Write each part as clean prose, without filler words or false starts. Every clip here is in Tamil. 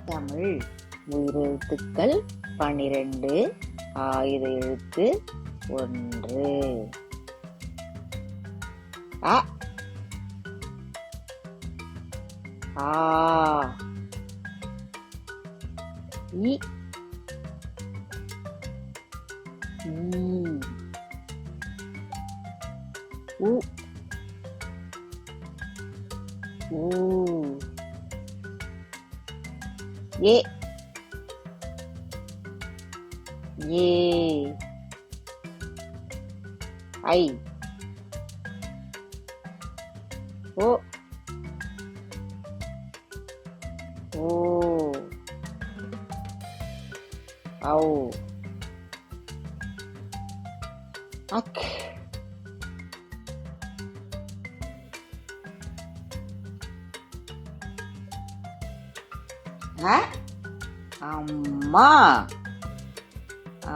தமிழ் உயிரெழுத்துக்கள் 12 ஆயுத எழுத்து 1 அ ஆ இ ஈ உ ஊ ஏ ஏ ஐ ஓ ஓ ஔ அக் அ அம்மா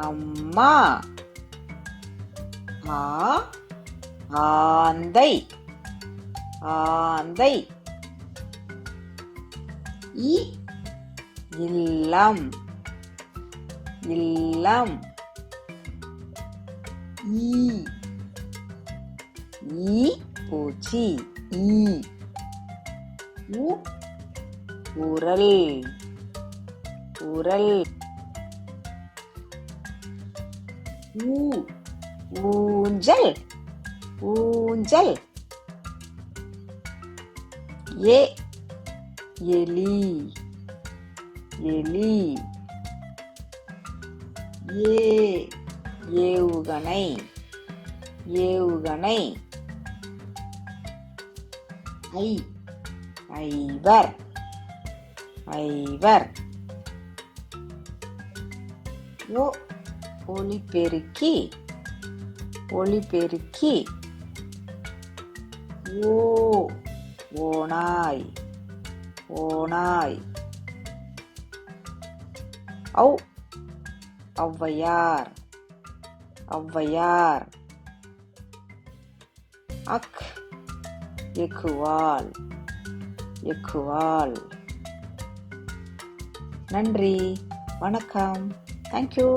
அம்மா ஆ ஆந்தை ஆந்தை இ இல்லம் இல்லம் ஈ ஈ பூச்சி ஈ உ உரல் உரல் ஊ ஊஞ்சல் ஊஞ்சல் ஏ எலி எலி ஏ ஏவுகணை ஏவுகணை ஐ ஐவர் ஐவர் ஓ ஒலிபெருக்கி ஒலிபெருக்கி ஓ ஓநாய் ஓநாய் ஔ ஔவையார் ஔவையார் அக் எக்குவால் எக்குவால் நன்றி வணக்கம் தேங்க்யூ